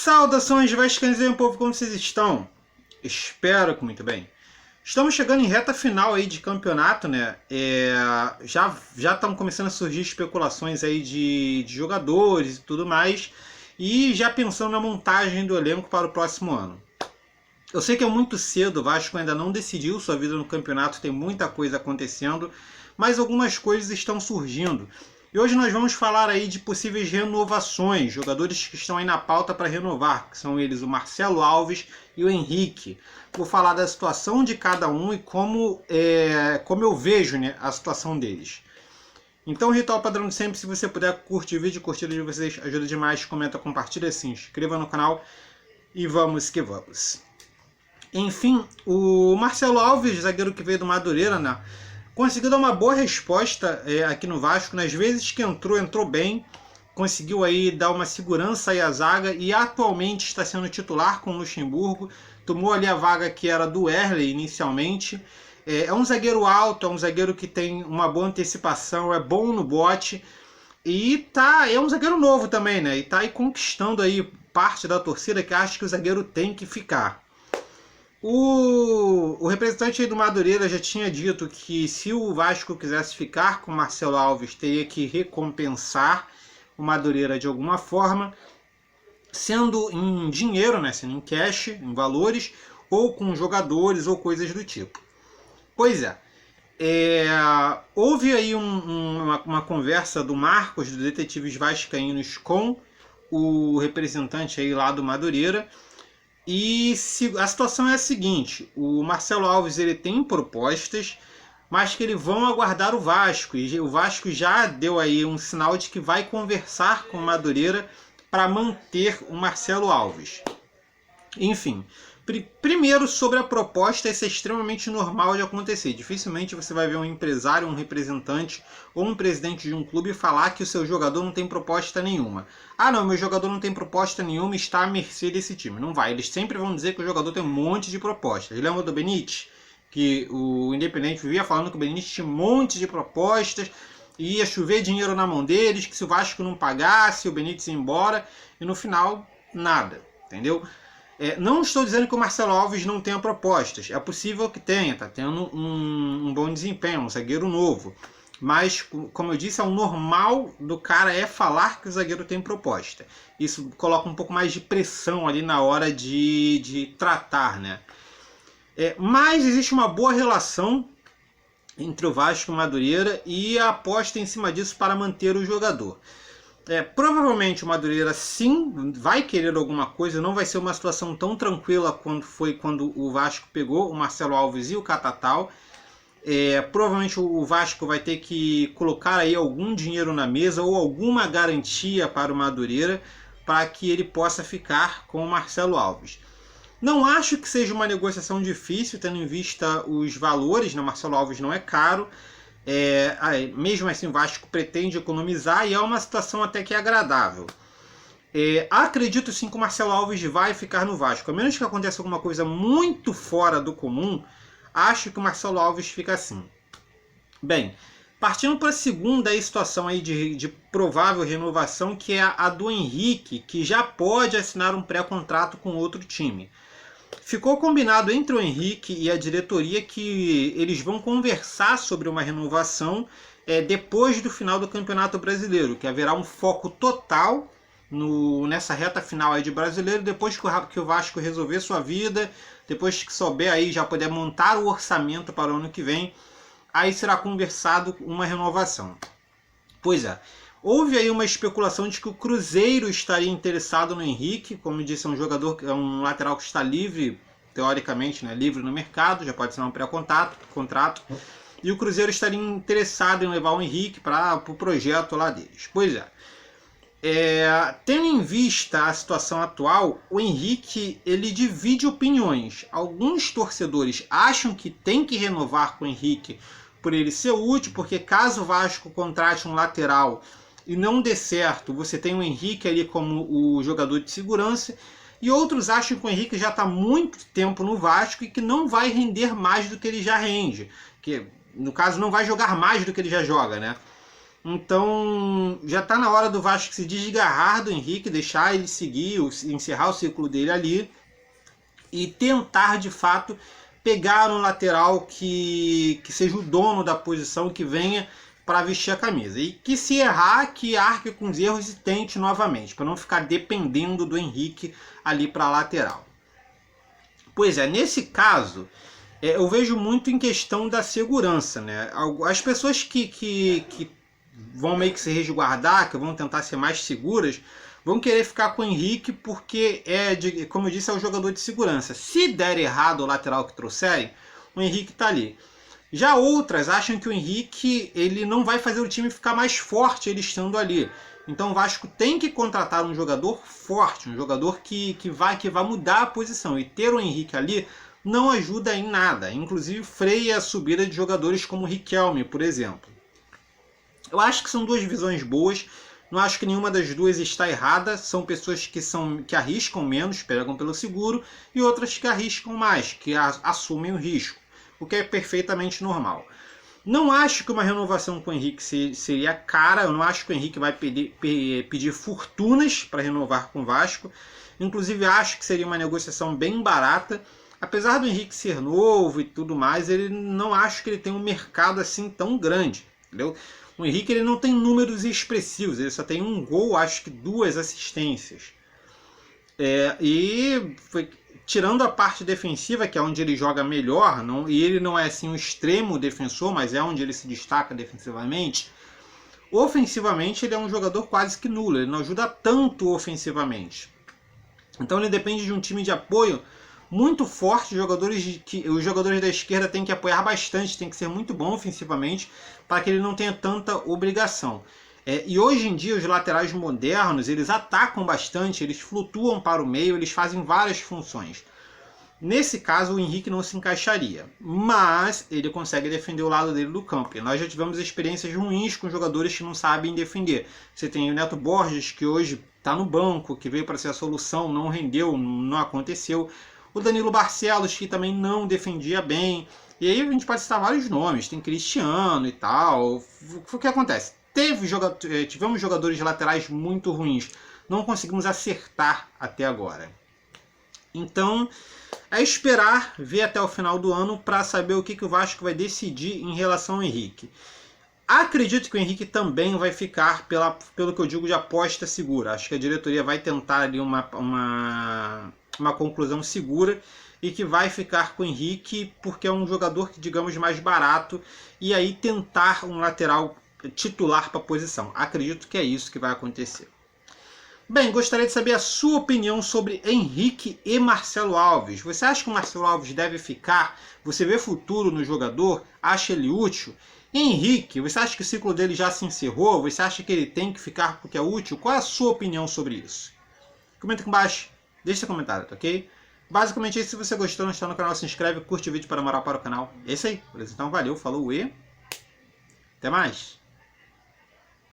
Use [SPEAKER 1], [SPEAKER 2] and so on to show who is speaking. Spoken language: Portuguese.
[SPEAKER 1] Saudações vascaínos e povo, como vocês estão? Espero que muito bem. Estamos chegando em reta final aí de campeonato, né? Já estão começando a surgir especulações aí de jogadores e tudo mais, e já pensando na montagem do elenco para o próximo ano. Eu sei que é muito cedo, o Vasco ainda não decidiu sua vida no campeonato, tem muita coisa acontecendo, mas algumas coisas estão surgindo. E hoje nós vamos falar aí de possíveis renovações, jogadores que estão aí na pauta para renovar, que são eles o Marcelo Alves e o Henrique. Vou falar da situação de cada um e como eu vejo, né, a situação deles. Então, ritual padrão de sempre, se você puder curtir o vídeo, curtida de vocês ajuda demais, comenta, compartilha, se inscreva no canal e vamos que vamos. Enfim, o Marcelo Alves, zagueiro que veio do Madureira, né, conseguiu dar uma boa resposta aqui no Vasco. Nas vezes que entrou bem, conseguiu aí dar uma segurança aí à zaga e atualmente está sendo titular com o Luxemburgo. Tomou ali a vaga que era do Erley inicialmente. É um zagueiro alto, é um zagueiro que tem uma boa antecipação, é bom no bote e é um zagueiro novo também, né? E tá aí conquistando aí parte da torcida que acha que o zagueiro tem que ficar. O representante aí do Madureira já tinha dito que se o Vasco quisesse ficar com o Marcelo Alves, teria que recompensar o Madureira de alguma forma, sendo em dinheiro, né, sendo em cash, em valores, ou com jogadores ou coisas do tipo. Pois houve aí uma conversa do Marcos, do Detetives Vascaínos, com o representante aí lá do Madureira. E a situação é a seguinte: o Marcelo Alves ele tem propostas, mas que eles vão aguardar o Vasco. E o Vasco já deu aí um sinal de que vai conversar com o Madureira para manter o Marcelo Alves. Enfim, primeiro sobre a proposta, isso é extremamente normal de acontecer. Dificilmente você vai ver um empresário, um representante ou um presidente de um clube falar que o seu jogador não tem proposta nenhuma. Ah não, meu jogador não tem proposta nenhuma, está à mercê desse time. Não vai, eles sempre vão dizer que o jogador tem um monte de propostas. Lembra do Benítez? Que o Independente vivia falando que o Benítez tinha um monte de propostas, ia chover dinheiro na mão deles, que se o Vasco não pagasse, o Benítez ia embora, e no final, nada, entendeu? Não estou dizendo que o Marcelo Alves não tenha propostas, é possível que tenha, está tendo um bom desempenho, um zagueiro novo. Mas, como eu disse, o normal do cara é falar que o zagueiro tem proposta. Isso coloca um pouco mais de pressão ali na hora de tratar, né? Mas existe uma boa relação entre o Vasco e o Madureira e a aposta em cima disso para manter o jogador. Provavelmente o Madureira sim vai querer alguma coisa, não vai ser uma situação tão tranquila quanto foi quando o Vasco pegou o Marcelo Alves e o Catatal. Provavelmente o Vasco vai ter que colocar aí algum dinheiro na mesa ou alguma garantia para o Madureira para que ele possa ficar com o Marcelo Alves. Não acho que seja uma negociação difícil, tendo em vista os valores, né? Marcelo Alves não é caro. Mesmo assim o Vasco pretende economizar e é uma situação até que agradável. Acredito sim que o Marcelo Alves vai ficar no Vasco, a menos que aconteça alguma coisa muito fora do comum. Acho que o Marcelo Alves fica assim. Bem, partindo para a segunda situação aí de provável renovação, que é a do Henrique, que já pode assinar um pré-contrato com outro time. Ficou combinado entre o Henrique e a diretoria que eles vão conversar sobre uma renovação depois do final do Campeonato Brasileiro, que haverá um foco total nessa reta final aí de Brasileiro, depois que o Vasco resolver sua vida, depois que souber aí, já puder montar o orçamento para o ano que vem, aí será conversado uma renovação. Pois houve aí uma especulação de que o Cruzeiro estaria interessado no Henrique. Como eu disse, é um jogador, é um lateral que está livre, teoricamente, né, livre no mercado, já pode ser um pré-contrato, e o Cruzeiro estaria interessado em levar o Henrique para o projeto lá deles. Pois tendo em vista a situação atual, o Henrique ele divide opiniões. Alguns torcedores acham que tem que renovar com o Henrique por ele ser útil, porque caso o Vasco contrate um lateral e não dê certo, você tem o Henrique ali como o jogador de segurança. E outros acham que o Henrique já está há muito tempo no Vasco e que não vai render mais do que ele já rende, que no caso não vai jogar mais do que ele já joga, né? Então já está na hora do Vasco se desgarrar do Henrique, deixar ele seguir, encerrar o ciclo dele ali e tentar de fato pegar um lateral que seja o dono da posição, que venha para vestir a camisa. E que se errar, que arque com os erros e tente novamente, para não ficar dependendo do Henrique ali para a lateral. Pois é, nesse caso, eu vejo muito em questão da segurança, né? As pessoas que vão meio que se resguardar, que vão tentar ser mais seguras, vão querer ficar com o Henrique porque, como eu disse, é o jogador de segurança. Se der errado o lateral que trouxerem, o Henrique está ali. Já outras acham que o Henrique ele não vai fazer o time ficar mais forte ele estando ali. Então o Vasco tem que contratar um jogador forte, um jogador que vai mudar a posição. E ter o Henrique ali não ajuda em nada. Inclusive freia a subida de jogadores como o Riquelme, por exemplo. Eu acho que são duas visões boas. Não acho que nenhuma das duas está errada. São pessoas que arriscam menos, pegam pelo seguro, e outras que arriscam mais, que assumem o risco, o que é perfeitamente normal. Não acho que uma renovação com o Henrique seria cara. Eu não acho que o Henrique vai pedir fortunas para renovar com o Vasco. Inclusive acho que seria uma negociação bem barata. Apesar do Henrique ser novo e tudo mais, ele não acho que ele tem um mercado assim tão grande, entendeu? O Henrique ele não tem números expressivos, ele só tem um gol, acho que 2 assistências. Tirando a parte defensiva, que é onde ele joga melhor, e ele não é assim um extremo defensor, mas é onde ele se destaca defensivamente, ofensivamente ele é um jogador quase que nulo, ele não ajuda tanto ofensivamente. Então ele depende de um time de apoio muito forte, os jogadores da esquerda têm que apoiar bastante, tem que ser muito bom ofensivamente, para que ele não tenha tanta obrigação. E hoje em dia os laterais modernos, eles atacam bastante, eles flutuam para o meio, eles fazem várias funções. Nesse caso o Henrique não se encaixaria, mas ele consegue defender o lado dele do campo. E nós já tivemos experiências ruins com jogadores que não sabem defender. Você tem o Neto Borges, que hoje está no banco, que veio para ser a solução, não rendeu, não aconteceu. O Danilo Barcelos, que também não defendia bem. E aí a gente pode citar vários nomes, tem Cristiano e tal. O que acontece? Tivemos jogadores laterais muito ruins, não conseguimos acertar até agora. Então, é esperar ver até o final do ano para saber o que o Vasco vai decidir em relação ao Henrique. Acredito que o Henrique também vai ficar pelo que eu digo de aposta segura. Acho que a diretoria vai tentar ali uma conclusão segura e que vai ficar com o Henrique porque é um jogador que, digamos, mais barato, e aí tentar um lateral titular para a posição. Acredito que é isso que vai acontecer. Bem, gostaria de saber a sua opinião sobre Henrique e Marcelo Alves. Você acha que o Marcelo Alves deve ficar? Você vê futuro no jogador? Acha ele útil? Henrique, você acha que o ciclo dele já se encerrou? Você acha que ele tem que ficar porque é útil? Qual é a sua opinião sobre isso? Comenta aqui embaixo, deixa seu comentário, tá ok? Basicamente é isso. Se você gostou, não está no canal, se inscreve, curte o vídeo para moral para o canal. É isso aí, beleza? Então valeu, falou e até mais!